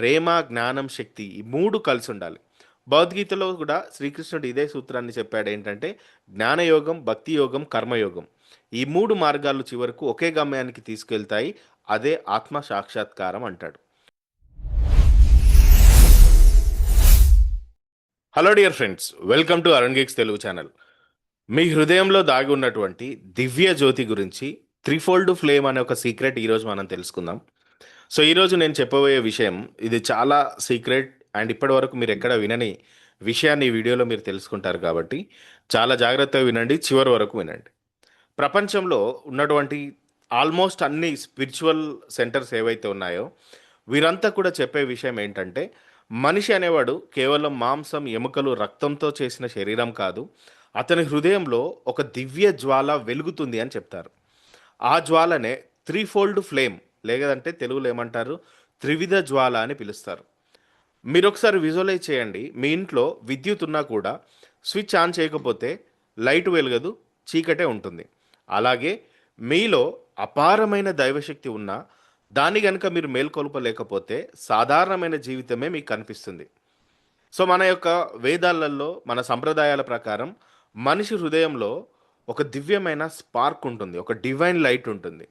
ప్రేమ, జ్ఞానం, శక్తి ఈ 3 కలిసుండాలి. భగవద్గీతలో కూడా శ్రీకృష్ణుడు ఇదే సూత్రాన్ని చెప్పాడేంటంటే, జ్ఞానయోగం, భక్తి యోగం, కర్మయోగం. ఈ 3 మార్గాలు చివరకు ఒకే గమ్యానికి తీసుకెళ్తాయి. అదే ఆత్మ సాక్షాత్కారం అంటాడు. Hello dear friends, welcome to Arun geeks Telugu channel. మీ హృదయంలో దాగి ఉన్నటువంటి దివ్య జ్యోతి గురించి త్రిఫోల్డ్ ఫ్లేమ్ అనే ఒక సీక్రెట్ ఈరోజు మనం తెలుసుకుందాం. సో ఈరోజు నేను చెప్పబోయే విషయం ఇది చాలా సీక్రెట్ అండ్ ఇప్పటివరకు మీరు ఎక్కడ వినని విషయాన్ని ఈ వీడియోలో మీరు తెలుసుకుంటారు కాబట్టి చాలా జాగ్రత్తగా వినండి, చివరి వరకు వినండి. ప్రపంచంలో ఉన్నటువంటి ఆల్మోస్ట్ అన్ని స్పిరిచువల్ సెంటర్స్ ఏవైతే ఉన్నాయో వీరంతా కూడా చెప్పే విషయం ఏంటంటే, మనిషి అనేవాడు కేవలం మాంసం, ఎముకలు, రక్తంతో చేసిన శరీరం కాదు. అతని హృదయంలో ఒక దివ్య జ్వాల వెలుగుతుంది అని చెప్తారు. ఆ జ్వాలనే త్రీఫోల్డ్ ఫ్లేమ్, లేదంటే తెలుగులో ఏమంటారు, త్రివిధ జ్వాల అని పిలుస్తారు. మీరొకసారి విజువలైజ్ చేయండి. మీ ఇంట్లో విద్యుత్ ఉన్నా కూడా స్విచ్ ఆన్ చేయకపోతే లైట్ వెలగదు, చీకటే ఉంటుంది. అలాగే మీలో అపారమైన దైవశక్తి ఉన్నా దాన్ని గనుక మీరు మేల్కొల్పలేకపోతే సాధారణమైన జీవితమే మీకు కనిపిస్తుంది. సో మన యొక్క వేదాలలో, మన సంప్రదాయాల ప్రకారం మనిషి హృదయంలో ఒక దివ్యమైన స్పార్క్ ఉంటుంది, ఒక డివైన్ లైట్ ఉంటుంది.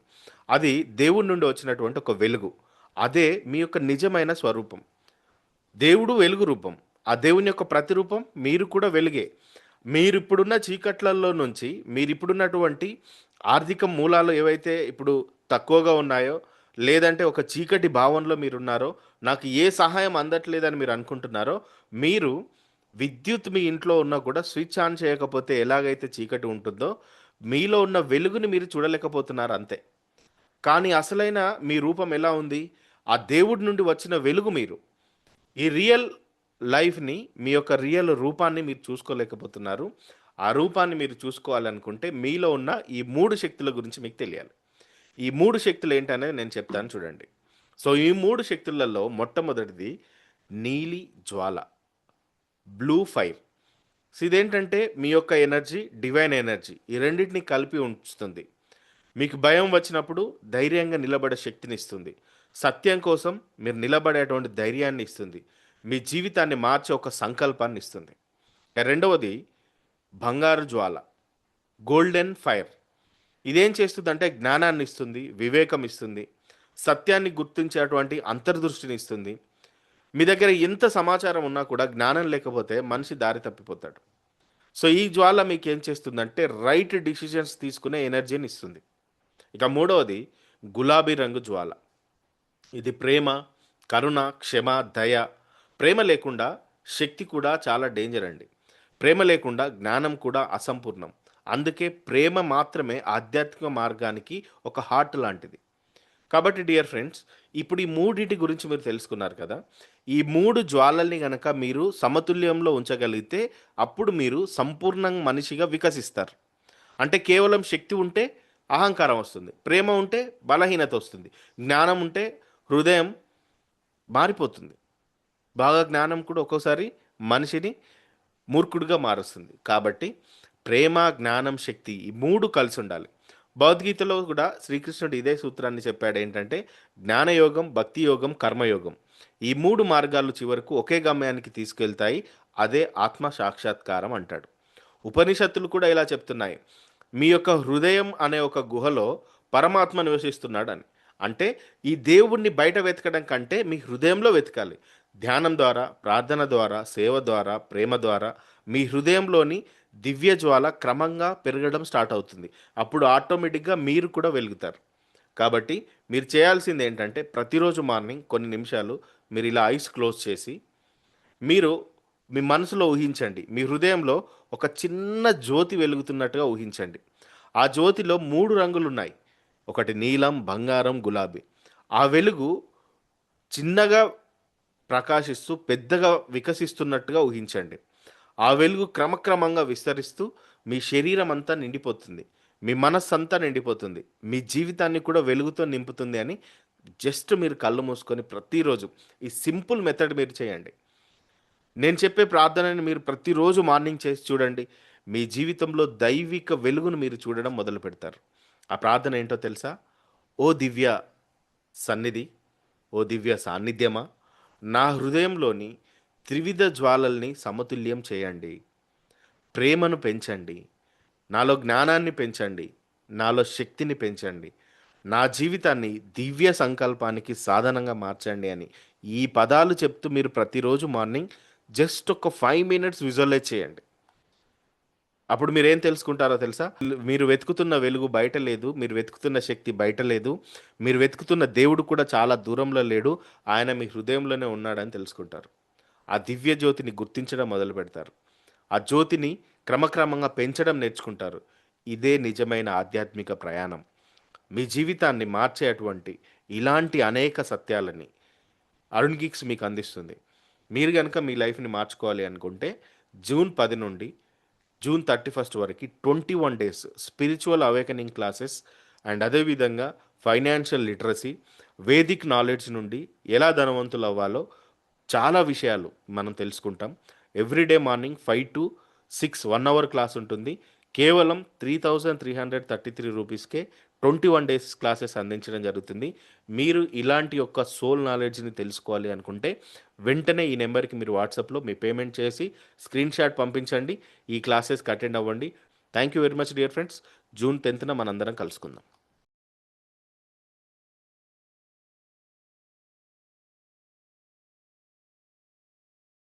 అది దేవుడి నుండి వచ్చినటువంటి ఒక వెలుగు. అదే మీ యొక్క నిజమైన స్వరూపం. దేవుడు వెలుగు రూపం. ఆ దేవుని యొక్క ప్రతిరూపం మీరు కూడా వెలుగే. మీరిప్పుడున్న చీకట్లలో నుంచి, మీరిప్పుడున్నటువంటి ఆర్థిక మూలాలు ఏవైతే ఇప్పుడు తక్కువగా ఉన్నాయో, లేదంటే ఒక చీకటి భావనలో మీరున్నారో, నాకు ఏ సహాయం అందట్లేదని మీరు అనుకుంటున్నారో, మీరు విద్యుత్ మీ ఇంట్లో ఉన్నా కూడా స్విచ్ ఆన్ చేయకపోతే ఎలాగైతే చీకటి ఉంటుందో, మీలో ఉన్న వెలుగుని మీరు చూడలేకపోతున్నారు అంతే. కానీ అసలైన మీ రూపం ఎలా ఉంది? ఆ దేవుడి నుండి వచ్చిన వెలుగు మీరు. ఈ రియల్ లైఫ్‌ని, మీ యొక్క రియల్ రూపాన్ని మీరు చూసుకోలేకపోతున్నారు. ఆ రూపాన్ని మీరు చూసుకోవాలనుకుంటే మీలో ఉన్న ఈ 3 శక్తుల గురించి మీకు తెలియాలి. ఈ 3 శక్తులు ఏంటనేది నేను చెప్తాను చూడండి. సో ఈ 3 శక్తులలో మొట్టమొదటిది నీలి జ్వాల, బ్లూ ఫైర్. సో ఇదేంటంటే మీ యొక్క ఎనర్జీ, డివైన్ ఎనర్జీ ఈ రెండిటిని కలిపి ఉంచుతుంది. మీకు భయం వచ్చినప్పుడు ధైర్యంగా నిలబడే శక్తినిస్తుంది. సత్యం కోసం మీరు నిలబడేటువంటి ధైర్యాన్ని ఇస్తుంది. మీ జీవితాన్ని మార్చే ఒక సంకల్పాన్ని ఇస్తుంది. రెండవది బంగారు జ్వాల, గోల్డెన్ ఫైర్. ఇదేం చేస్తుందంటే జ్ఞానాన్ని ఇస్తుంది, వివేకం ఇస్తుంది, సత్యాన్ని గుర్తించేటువంటి అంతర్దృష్టిని ఇస్తుంది. మీ దగ్గర ఎంత సమాచారం ఉన్నా కూడా జ్ఞానం లేకపోతే మనిషి దారి తప్పిపోతాడు. సో ఈ జ్వాల మీకు ఏం చేస్తుందంటే రైట్ డిసిషన్స్ తీసుకునే ఎనర్జీని ఇస్తుంది. ఇక మూడవది గులాబీ రంగు జ్వాల. ఇది ప్రేమ, కరుణ, క్షమ, దయ. ప్రేమ లేకుండా శక్తి కూడా చాలా డేంజర్ అండి. ప్రేమ లేకుండా జ్ఞానం కూడా అసంపూర్ణం. అందుకే ప్రేమ మాత్రమే ఆధ్యాత్మిక మార్గానికి ఒక హార్ట్ లాంటిది. కాబట్టి డియర్ ఫ్రెండ్స్, ఇప్పుడు ఈ మూడిటి గురించి మీరు తెలుసుకున్నారు కదా. ఈ 3 జ్వాలల్ని గనక మీరు సమతుల్యంలో ఉంచగలిగితే అప్పుడు మీరు సంపూర్ణంగా మనిషిగా వికసిస్తారు. అంటే కేవలం శక్తి ఉంటే అహంకారం వస్తుంది, ప్రేమ ఉంటే బలహీనత వస్తుంది, జ్ఞానం ఉంటే హృదయం మారిపోతుంది. బాగా జ్ఞానం కూడా ఒక్కోసారి మనిషిని మూర్ఖుడిగా మారుస్తుంది. కాబట్టి ప్రేమ, జ్ఞానం, శక్తి ఈ 3 కలిసి ఉండాలి. భగవద్గీతలో కూడా శ్రీకృష్ణుడు ఇదే సూత్రాన్ని చెప్పాడేంటంటే, జ్ఞానయోగం, భక్తి యోగం, కర్మయోగం. ఈ 3 మార్గాలు చివరకు ఒకే గమ్యానికి తీసుకెళ్తాయి. అదే ఆత్మ సాక్షాత్కారం అంటాడు. ఉపనిషత్తులు కూడా ఇలా చెప్తున్నాయి. మీ యొక్క హృదయం అనే ఒక గుహలో పరమాత్మ నివసిస్తున్నాడని. అంటే ఈ దేవుణ్ణి బయట వెతకడం కంటే మీ హృదయంలో వెతకాలి. ధ్యానం ద్వారా, ప్రార్థన ద్వారా, సేవ ద్వారా, ప్రేమ ద్వారా మీ హృదయంలోని దివ్య జ్వాల క్రమంగా పెరగడం స్టార్ట్ అవుతుంది. అప్పుడు ఆటోమేటిక్గా మీరు కూడా వెలుగుతారు. కాబట్టి మీరు చేయాల్సింది ఏంటంటే ప్రతిరోజు మార్నింగ్ కొన్ని నిమిషాలు మీరు ఇలా ఐస్ క్లోజ్ చేసి మీరు మీ మనసులో ఊహించండి. మీ హృదయంలో ఒక చిన్న జ్యోతి వెలుగుతున్నట్టుగా ఊహించండి. ఆ జ్యోతిలో 3 రంగులున్నాయి. ఒకటి నీలం, బంగారం, గులాబీ. ఆ వెలుగు చిన్నగా ప్రకాశిస్తూ పెద్దగా వికసిస్తున్నట్టుగా ఊహించండి. ఆ వెలుగు క్రమక్రమంగా విస్తరిస్తూ మీ శరీరం అంతా నిండిపోతుంది. మీ మనస్సంతా నిండిపోతుంది. మీ జీవితాన్ని కూడా వెలుగుతో నింపుతుంది అని జస్ట్ మీరు కళ్ళు మూసుకొని ప్రతిరోజు ఈ సింపుల్ మెథడ్ మీరు చేయండి. నేను చెప్పే ప్రార్థనని మీరు ప్రతిరోజు మార్నింగ్ చేసి చూడండి. మీ జీవితంలో దైవిక వెలుగును మీరు చూడడం మొదలు పెడతారు. ఆ ప్రార్థన ఏంటో తెలుసా? ఓ దివ్య సన్నిధి, ఓ దివ్య సాన్నిధ్యమా, నా హృదయంలోని త్రివిధ జ్వాలల్ని సమతుల్యం చేయండి. ప్రేమను పెంచండి. నాలో జ్ఞానాన్ని పెంచండి. నాలో శక్తిని పెంచండి. నా జీవితాన్ని దివ్య సంకల్పానికి సాధనంగా మార్చండి అని ఈ పదాలు చెప్తూ మీరు ప్రతిరోజు మార్నింగ్ జస్ట్ ఒక 5 మినిట్స్ విజువలైజ్ చేయండి. అప్పుడు మీరేం తెలుసుకుంటారో తెలుసా? మీరు వెతుకుతున్న వెలుగు బయట లేదు. మీరు వెతుకుతున్న శక్తి బయట లేదు. మీరు వెతుకుతున్న దేవుడు కూడా చాలా దూరంలో లేడు. ఆయన మీ హృదయంలోనే ఉన్నాడని తెలుసుకుంటారు. ఆ దివ్య జ్యోతిని గుర్తించడం మొదలుపెడతారు. ఆ జ్యోతిని క్రమక్రమంగా పెంచడం నేర్చుకుంటారు. ఇదే నిజమైన ఆధ్యాత్మిక ప్రయాణం. మీ జీవితాన్ని మార్చేటువంటి ఇలాంటి అనేక సత్యాలని అరుణ్ గీక్స్ మీకు అందిస్తుంది. మీరు గనుక మీ లైఫ్‌ని మార్చుకోవాలి అనుకుంటే జూన్ 10 నుండి జూన్ 31 వరకు 21 days spiritual awakening classes and అదేవిధంగా ఫైనాన్షియల్ లిటరసీ, వేదిక్ నాలెడ్జ్ నుండి ఎలా ధనవంతులు అవ్వాలో చాలా విషయాలు మనం తెలుసుకుంటాం. ఎవ్రీడే మార్నింగ్ 5-6 1 అవర్ క్లాస్ ఉంటుంది. కేవలం 3333 రూపీస్కే 21 డేస్ క్లాసెస్ అందించడం జరుగుతుంది. మీరు ఇలాంటి యొక్క సోల్ నాలెడ్జ్‌ని తెలుసుకోవాలి అనుకుంటే వెంటనే ఈ నెంబర్‌కి మీరు వాట్సాప్‌లో మీ పేమెంట్ చేసి స్క్రీన్ షాట్ పంపించండి. ఈ క్లాసెస్‌కి అటెండ్ అవ్వండి. Thank you very much dear friends. June 10న మనందరం కలుసుకుందాం.